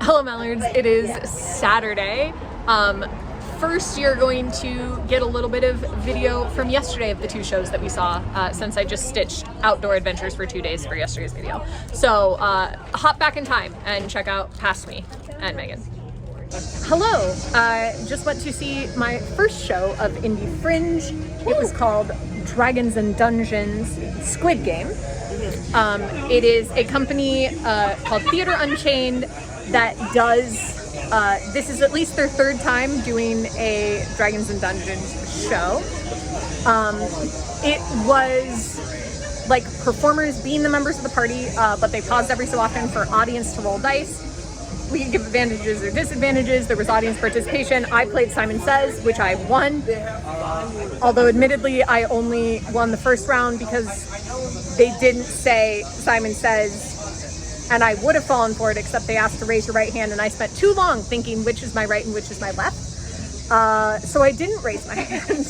Hello Mallards, it is Saturday. First you're going to get a little bit of video from yesterday of the two shows that we saw since I just stitched outdoor adventures for 2 days for yesterday's video. So hop back in time and check out Past Me and Megan. Hello, just went to see my first show of Indy Fringe. It was called Dragons and Dungeons Squid Game. It is a company called Theater Unchained that does, this is at least their third time doing a Dragons and Dungeons show. It was like performers being the members of the party, but they paused every so often for audience to roll dice. We could give advantages or disadvantages. There was audience participation. I played Simon Says, which I won. Although admittedly, I only won the first round because they didn't say Simon Says, and I would have fallen for it, except they asked to raise your right hand, and I spent too long thinking which is my right and which is my left. So I didn't raise my hand,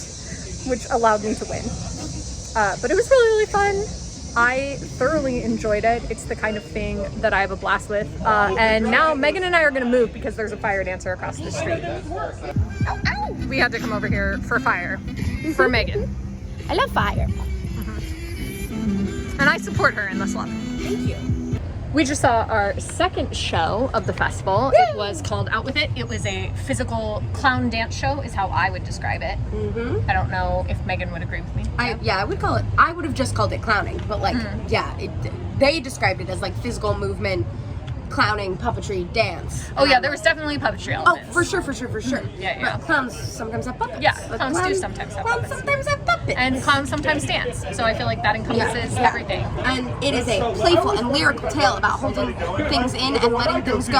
which allowed me to win. But it was really, really fun. I thoroughly enjoyed it. It's the kind of thing that I have a blast with. And now Megan and I are going to move because there's a fire dancer across the street. Ow, ow. We had to come over here for fire for Megan. I love fire. And I support her in this love. Thank you. We just saw our second show of the festival. Woo! It was called Out With It. It was a physical clown dance show is how I would describe it. Mm-hmm. I don't know if Megan would agree with me. I would have just called it clowning, but they described it as like physical movement, clowning, puppetry, dance. Oh yeah, there was definitely puppetry elements. Oh, for sure. Yeah. But clowns sometimes have puppets. Yeah, clowns do sometimes have puppets. Clowns sometimes have puppets. And clowns sometimes dance. So I feel like that encompasses everything. And it is a playful and lyrical tale about holding things in and letting things go.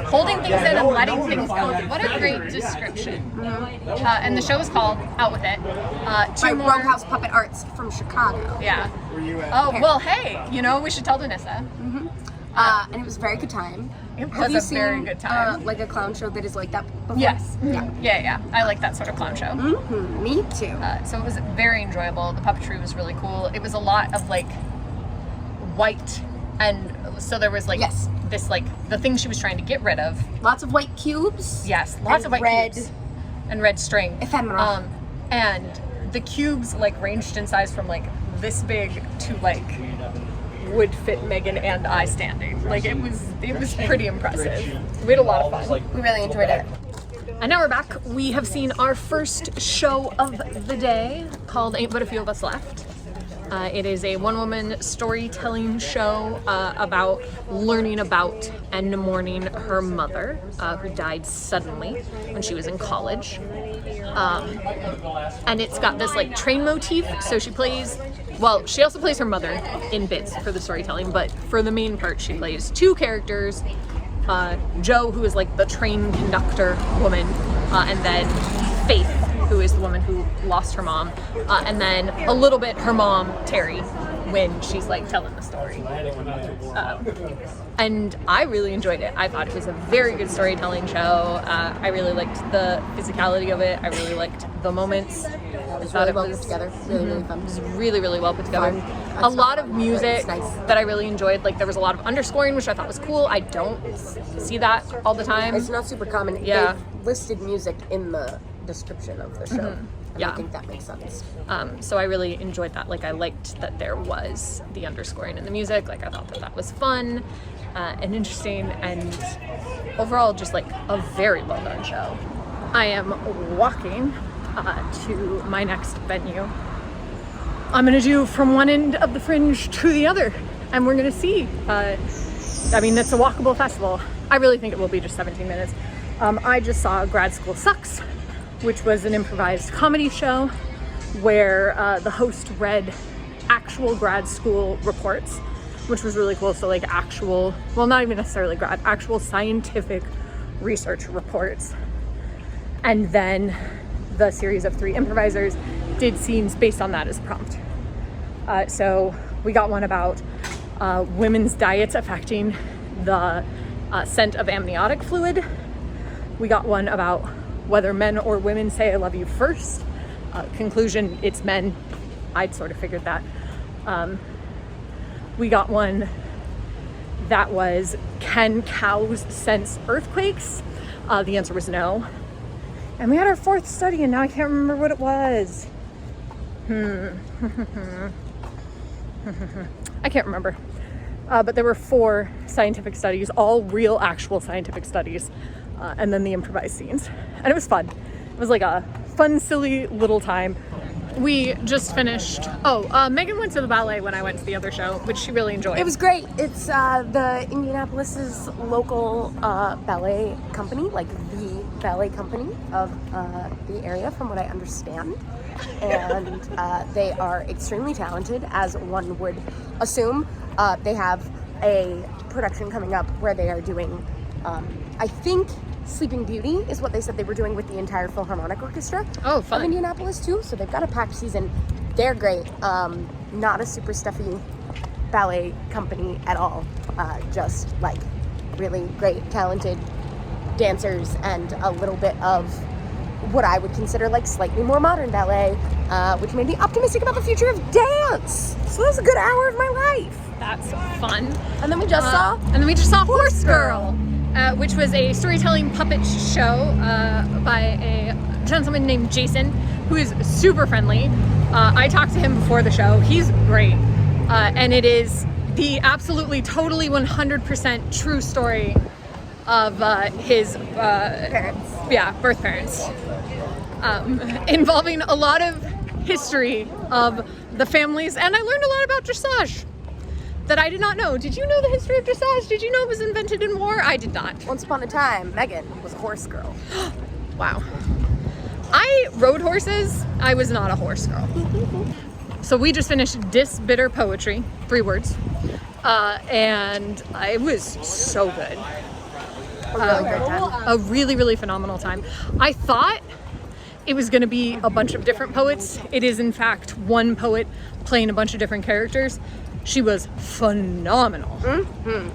Holding things in and letting things go. What a great description. Mm-hmm. And the show is called Out With It. By Roguehouse Puppet Arts from Chicago. Yeah. Oh, well, hey, we should tell Danissa. Mm-hmm. And it was a very good time. It was very good time. Like a clown show that is like that before? Yes. Yeah. I like that sort of clown show. Mm-hmm. Me too. So it was very enjoyable. The puppetry was really cool. It was a lot of like white, and so there was like this like the thing she was trying to get rid of. Lots of white cubes. Yes, lots of white cubes. And red string. Ephemera. And the cubes like ranged in size from like this big to like would fit Megan and I standing. Like it was pretty impressive. We had a lot of fun. We really enjoyed it. And now we're back. We have seen our first show of the day called Ain't But a Few of Us Left. It is a one-woman storytelling show about learning about and mourning her mother, who died suddenly when she was in college. And it's got this like train motif, so she also plays her mother in bits for the storytelling, but for the main part she plays two characters, Jo, who is like the train conductor woman, and then Faith, who is the woman who lost her mom, and then a little bit her mom, Terry, when she's like telling the story. And I really enjoyed it. I thought it was a very good storytelling show. I really liked the physicality of it. I really liked the moments. It's really well put together. Really fun. It was really, really well put together. A lot of music that I really enjoyed. Like there was a lot of underscoring, which I thought was cool. I don't see that all the time. It's not super common. Yeah. They've listed music in the description of the show. Mm-hmm. Yeah. I think that makes sense. So I really enjoyed that. Like I liked that there was the underscoring in the music. Like I thought that was fun and interesting, and overall just like a very well done show. I am walking to my next venue. I'm gonna do from one end of the Fringe to the other, and we're gonna see. It's a walkable festival. I really think it will be just 17 minutes. I just saw Grad School Sucks, which was an improvised comedy show where the host read actual grad school reports, which was really cool. So like not even necessarily actual scientific research reports. And then the series of 3 improvisers did scenes based on that as prompt. So we got one about women's diets affecting the scent of amniotic fluid. We got one about whether men or women say I love you first. Conclusion, it's men. I'd sort of figured that. We got one that was, can cows sense earthquakes? The answer was no. And we had our fourth study, and now I can't remember what it was. I can't remember. But there were 4 scientific studies, all real, actual scientific studies, and then the improvised scenes. And it was fun. It was like a fun, silly little time. We just finished. Megan went to the ballet when I went to the other show, which she really enjoyed. It was great. It's the Indianapolis's local ballet company, like the ballet company of the area, from what I understand. And they are extremely talented, as one would assume. They have a production coming up where they are doing, I think, Sleeping Beauty is what they said they were doing with the entire Philharmonic Orchestra of Indianapolis too. So they've got a packed season. They're great. Not a super stuffy ballet company at all. Just like really great, talented dancers and a little bit of what I would consider like slightly more modern ballet, which made me optimistic about the future of dance. So that was a good hour of my life. That's fun. And then we just saw Horse Girl, which was a storytelling puppet show by a gentleman named Jason, who is super friendly. I talked to him before the show. He's great. And it is the absolutely, totally 100% true story of his parents. Yeah, birth parents. Involving a lot of history of the families. And I learned a lot about dressage that I did not know. Did you know the history of dressage? Did you know it was invented in war? I did not. Once upon a time, Megan was a horse girl. Wow. I rode horses. I was not a horse girl. So we just finished Dis Bitter Poetry, 3 words. And it was so good. A really great time. A really, really phenomenal time. I thought it was going to be a bunch of different poets. It is, in fact, one poet playing a bunch of different characters. She was phenomenal. Mm-hmm.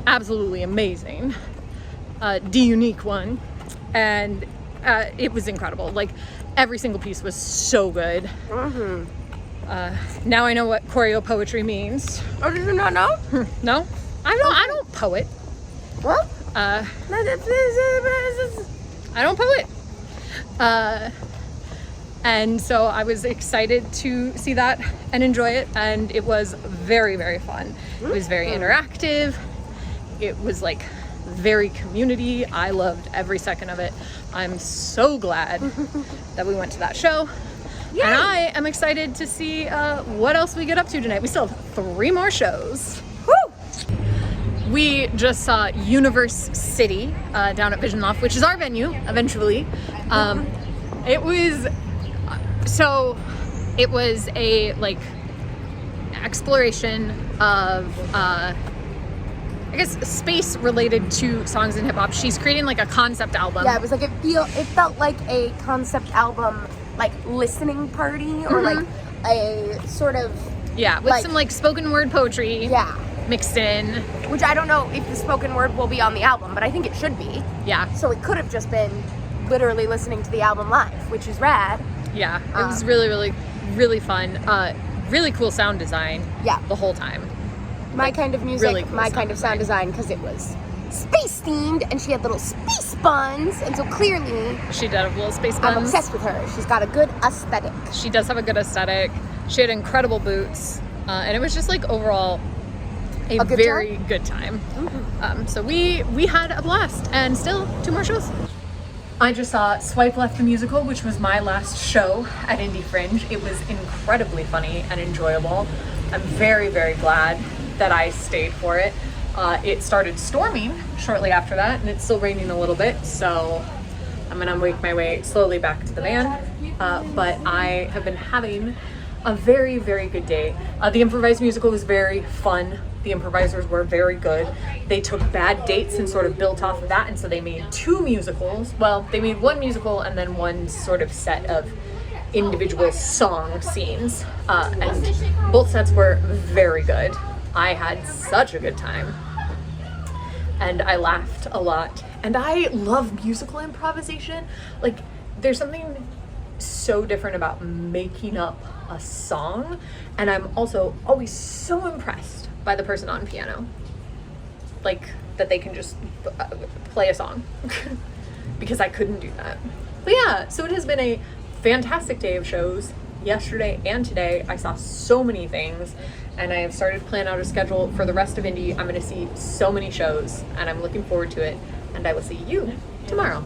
Absolutely amazing. The unique one. And it was incredible. Like, every single piece was so good. Mm-hmm. Now I know what choreo poetry means. Oh, did you not know? No? I don't poet. Well, I don't poet. And so I was excited to see that and enjoy it, and it was very, very fun. It was very interactive. It was like very community. I loved every second of it. I'm so glad that we went to that show. Yay. And I am excited to see what else we get up to tonight. We still have 3 more shows. Woo! We just saw Universe City down at Vision Loft, which is our venue eventually. It was a like exploration of I guess space related to songs in hip hop. She's creating like a concept album. Yeah, it was like it felt like a concept album, like listening party, or like a sort of with like, some like spoken word poetry. Yeah. Mixed in. Which I don't know if the spoken word will be on the album, but I think it should be. Yeah. So it could have just been literally listening to the album live, which is rad. Yeah, it was really, really, really fun. Really cool sound design. Yeah. The whole time. My kind of music, really cool my kind of sound design, because it was space themed, and she had little space buns, and so clearly she did have little space buns. I'm obsessed with her. She's got a good aesthetic. She does have a good aesthetic. She had incredible boots, and it was just like overall a very good time. Mm-hmm. So we had a blast, and still 2 more shows. I just saw Swipe Left the Musical, which was my last show at Indy Fringe. It was incredibly funny and enjoyable. I'm very, very glad that I stayed for it. It started storming shortly after that, and it's still raining a little bit, so I'm gonna make my way slowly back to the van. But I have been having a very, very good day. The improvised musical was very fun. The improvisers were very good. They took bad dates and sort of built off of that, and so they made 2 musicals. Well, they made 1 musical and then 1 sort of set of individual song scenes. And both sets were very good. I had such a good time. And I laughed a lot. And I love musical improvisation. Like, there's something so different about making up a song, and I'm also always so impressed by the person on piano. like that they can just play a song because I couldn't do that. But yeah, so it has been a fantastic day of shows. Yesterday and today, I saw so many things, and I have started to plan out a schedule for the rest of Indy. I'm going to see so many shows, and I'm looking forward to it, and I will see you tomorrow.